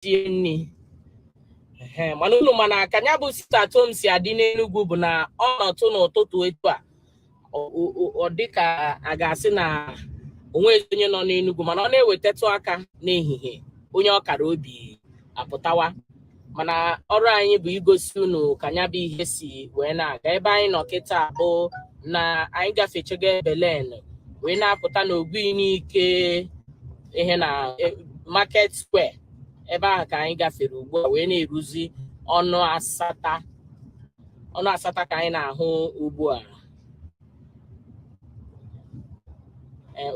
tieni mana unu mana ka nya bụ sita tom si adị n'Enugu bụ na ọ nọtụ n'ụtụtụ etu a ọ dịka a ga-asị na onwe onye nọ n'Enugu mana ọ na-ewetatụ aka n'ehihie onye ọkara obi apụtawa mana ọrụ anyị bụ igosi unu ka nya bụ ihe si wee na-aga ebe anyị nọ kịta bụ na anyị gafechego Belen wee na-apụta n'Ogbu n'ike ihe na Market Square ebe ahụ ka anyị gafere ugbu a wee na-eruzi ọnụ asata ka anyị na-ahụ ugbu a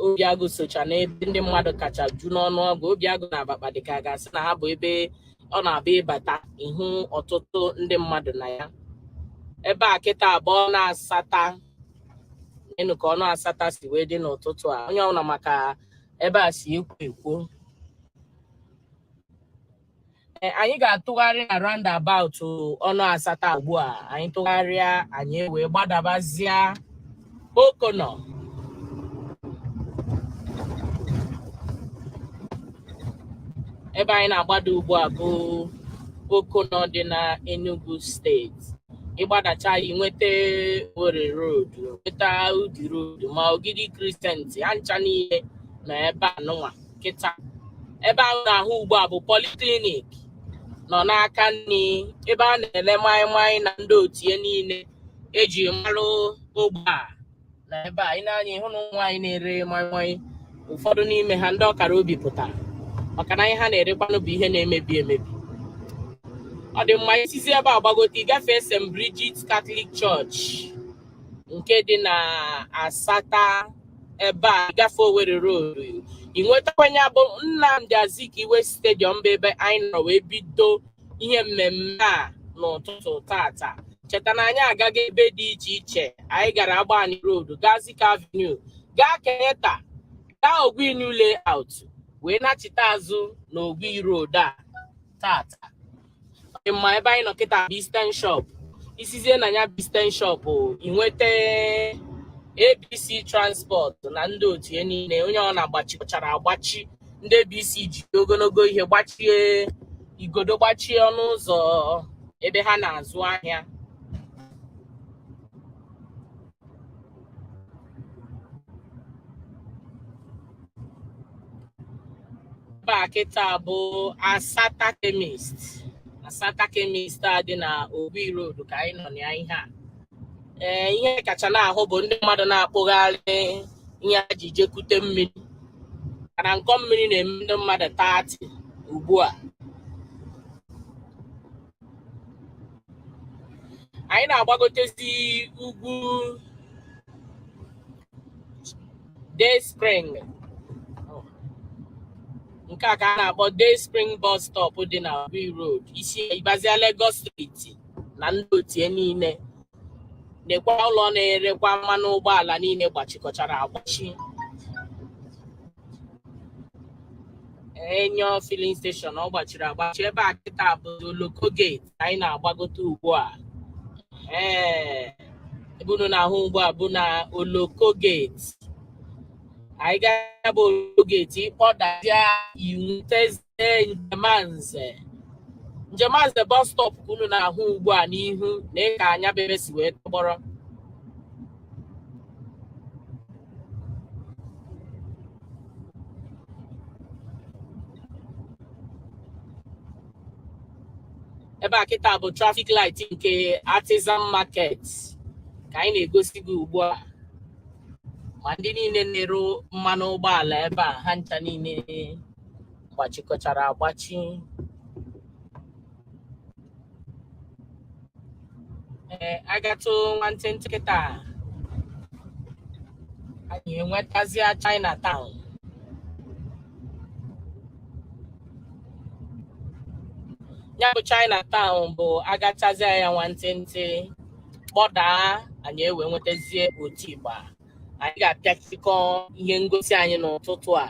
Obiagụ socha n'ebe ndị mmadụ kacha ju n'ọnụọgụ Obiagụ na Abakpa dị ka ga-asị na ha bụ ebe ọ na-abịa ịbata ihu ọtụtụ ndị mmadụ na ya ebe a kịta abụọ na-asata ịnụ ka ọnụ asata si wee dị n'ụtụtụ a onye ọbụla maka ebe a si ekwo anyị ga-atụgharị na roundabout ọnụ asata ugbu a anyị tụgharịa anyị wee gbadabazịa Okono ebe anyị na-agbada ugbu a bụ Okono dị na Enugu steeti ịgbadacha anyị nweta Owerri Road nweta Udi Road ma Ogidi Crescent ha ncha niile na ebe anụnwa kịta ebe ahụ na-ahụ ugbu a bụ poliklinik nọ n'aka nri ebe a na-ele maịmaị na ndị otie niile eji marụ ogbe a na ebe a ị na-anya ịhụ na ụmụ nwaanyị na-ere maịmaị ụfọdụ n'ime ha ndị ọkara obi pụtara maka na ihe ha na-erekwanụ bụ ihe na-emebi emebi ọ dị mma isizi ebe a gbagote ịgafee St. Bridget Catholic Church nke dị na Asata ebe a ịgafe Owerri Road ị nwetakwanye bụ Nnamdi Azikiwe Stadium bụ ebe anyị nọ wee bido ihe mmemme a n'ụtụtụ tata cheta na anyị agaghị ebe dị iche iche anyị gara Agbani Road gaa Zik Avenue gaa Kenyatta gaa Ogwinu Layout wee nachite azụ na Ogwi Road a tata ma ebe anyị nọ kịta bụ Eastern Shop isizie na ya bụ Eastern Shop ị nweta ABC Transport na ndị otu ya niile onye ọ na-agbachikọchara agbachi ndị ABC ji ogologo ihe gbachie igodo gbachie ọnụ ụzọ ebe ha na-azụ ahịa kịta bụ Asata Chemist a dị na Ogwi Road ka anyị nọ na ihe a ihe kacha na-ahụ bụ ndị mmadụ na-akpụgharị ihe a ji jekute mmiri mana nkọ mmiri na-eme ndị mmadụ 30 ugbu a anyị na-agbagotezi ugwu Day Spring nke a ka a na-akpọ Day Spring bus stop dị na Ogwi Road isi ịbazia Lagos Street na ndị otie niile nekwa ụlọ na-erekwa mmanụ ụgbọala niile gbachikọchara agbachi Enyo filling station ọ gbachiri agbachi ebe a kịta bụ Oloko Gate anyị na-agbagote ugbu a ebe unu na-ahụ ugbu a bụ na Oloko Gate anyị ga-abụ Oloko Gate ịkpọdazia iwuteze Njemanze bus stop unu na-ahụ ugbu a n'ihu na ka anya bebe si wee tọgbọrọ ebe a kịta bụ traffic light nke Artisan Market ka anyị na-egosi gị ugbu a ma ndị niile na-ere mmanụ ụgbọala ebe a ha ncha niile gbachikọchara agbachi agatụ nwantịntị kịta anyị enwetazịa Chinatown ya bụ Chinatown bụ agachazịa ya nwantịntị kpọdaa anyị ewee nwetazie Otigba anyị ga-apịachikọ ihe ngosi anyị n'ụtụtụ a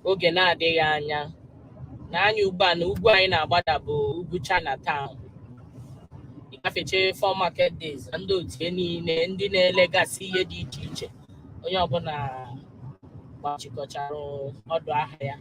oge na-adịghị anya na anyị ugbu a na ugwu anyị na-agbada bụ ugwu Chinatown ịgafeche 4 market days na ndị otie niile ndị na-elegasị ihe dị iche iche onye ọbụla gbachikọchara ọdụ ahịa ya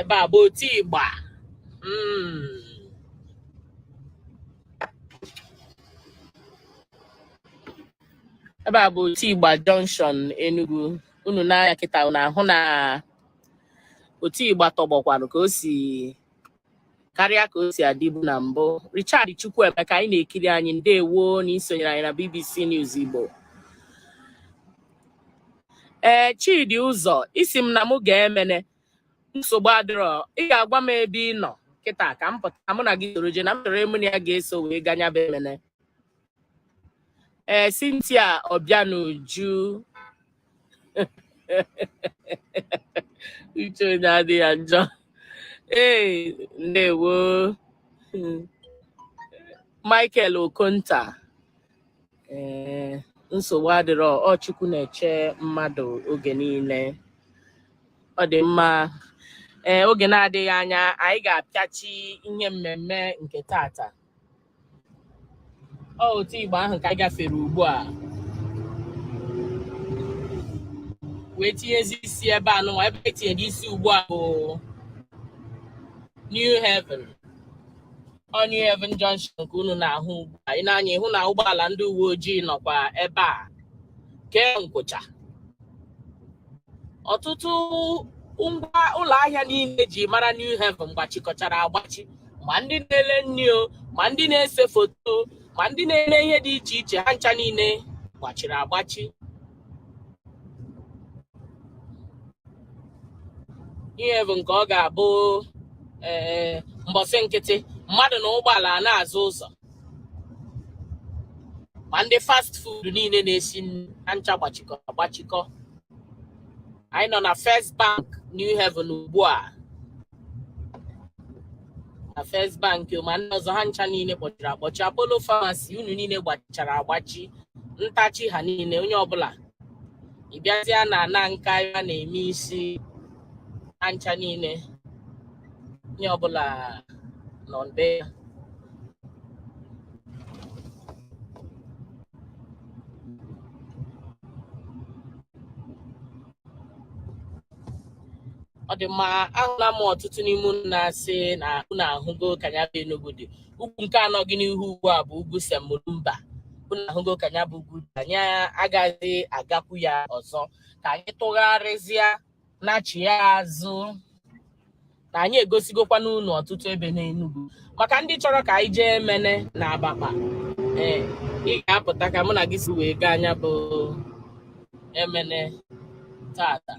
ebe a bụ otu Igba. Ebe a bụ otu Igba Junction Enugu. Unu n'anya kịta unu ahụ na otu Igba tọgbọkwanụ ka o si karịa ka o si adịbu na mbụ. Richard Chukwuemeka anyị na-ekiri anyị, ndewo na isonyere anyị na BBC News Igbo. Chidi Ụzọ isi m na mụ ga-emene nsogbu adịrọ, ị ga-agwa m ebe ị nọ kịta ka m pụta mụ na gị soro je na m chọrọ emu na ya ga-eso wee ganya bụ emene. Cynthia Obianuju uche onye adị ya njọ. Ndewo. Michael Okonta nsogbu adịrọ, ọ Chukwu na-eche mmadụ oge niile. Ọ dị mma. Oge na-adịghị anya anyị ga-apịachi ihe mmemme nke tata. Otu Igbo ahụ ka anyị gafere ugbu a wee tinyezi isi ebe anụnwa. Ebe etinyere isi ugbu a bụ New Haven. New Haven Junction ka unu na-ahụ ugbu a. Ị na-anya ịhụ na ụgbọala ndị uwe ojii nọkwa ebe a kee nkwụcha. Ọtụtụ ngwa ụlọ ahịa niile ji mara New Haven gbachikọchara agbachi, ma ndị na-ele nri o, ma ndị na-ese foto, ma ndị na-eme ihe dị iche iche, ha ncha niile gbachiri agbachi. New Haven ka ọ ga-abụ mbọsị nkịtị mmadụ na ụgbọala na-azụ ụzọ, ma ndị fast food niile na-esi ha ncha gbachikọ. Anyị nọ na First Bank New Haven ugbu a. Na First Bank ma ndị ọzọ ha ncha niile kpọchiri akpọchi. Apollo Pharmacy unu niile gbachara agbachi, ntachi ha niile, onye ọbụla ị bịazịa na ana nka a na-eme isi, ha ncha niile onye ọbụla nọ be ya. Ọ dị mma. Ahụla m ọtụtụ n'ime unu na-asị na unu ahụgo ka ya bụ Enugu dị. Ugwu nke anọ gị n'ihu ugbu a bụ ugwu Semurumba. Unu ahụgo ka ya bụ ugwu, anyị agaghị agakwu ya ọzọ. Ka anyị tụgharịzịa na-achị ya azụ na anyị egosigokwa n'unu ọtụtụ ebe n'Enugu. Maka ndị chọrọ ka anyị jee Emene na Abakpa, ị ga-apụta ka mụ na gị si wee gaa anya bụ Emene tata.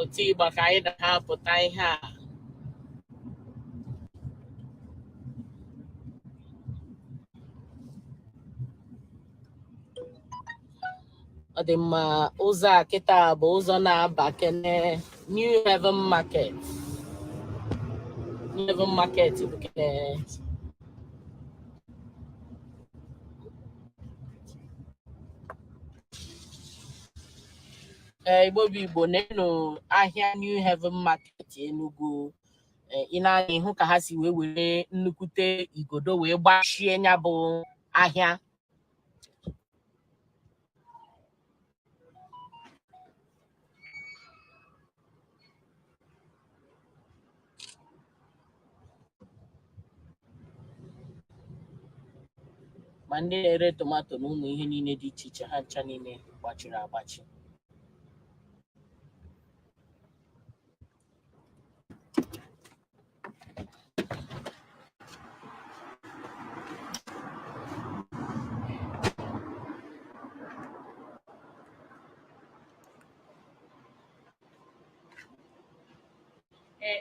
Otu Igba ka anyị na-apụta ihe a. Ọ dị mma. Ụzọ a kịta bụ ụzọ na-aba kene New Haven Market. New Haven Market bụ kene Igbo bụ Igbo na-enu ahịa New Haven Market Enugu. Ị na-anya ịhụ ka ha si wee were nnukwute igodo wee gbachie ya bụ ahịa. Ma ndị na-ere tomato na ụmụ ihe niile dị iche iche ha ncha niile gbachiri agbachi.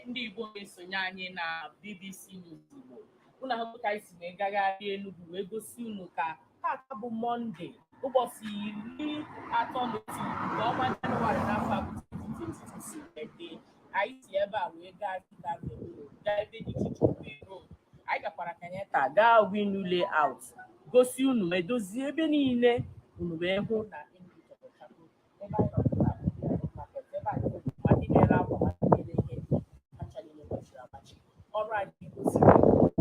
Ndị Igbo na-esonye anyị na BBC News Igbo. Unu ahụ ka anyị si wee gagharị Enugu wee gosi unu ka tata bụ Mọnde, ụbọchị 31 nke ọnwa Jenụwarị n'afọ 2022. Anyị si ebe a wee gaa ebe dị iche iche wee ruo. Anyị gakwara ka gaa winu layout gosi unu edozi ebe niile unu wee hụ na Enugu tọrọ chakoo. Ebe anyị nọ market ebe anyị ma ndị na-ere akwa ma ndị na-ere ihe ndị kacha niile gbachiri agbachi. Ọrụ anyị gosiri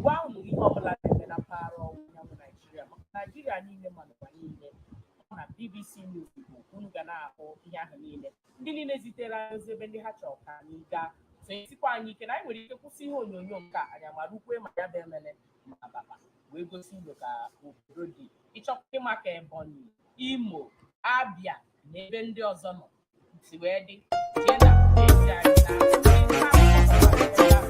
gwa unu ihe ọbụla na-eme na mpaghara ọwụwa anyanwụ Naijiria maka Naijiria niile ma n'ụwa niile. Ọ na BBC News Igbo unu ga na-ahụ ihe ahụ niile. Ndị niile zitere anyị ozi ebe ndị ha chọrọ ka anyị gaa sikwa anyị ike na anyị nwere ike kwụsị ihe onyonyo nke anyị amarụkwe ma ya bụ emele ma ababa wee gosi unu ka obodo dị. Ịchọkwa ịma ka Ebonyi, Imo, Abia na ebe ndị ọzọ nọ si wee dị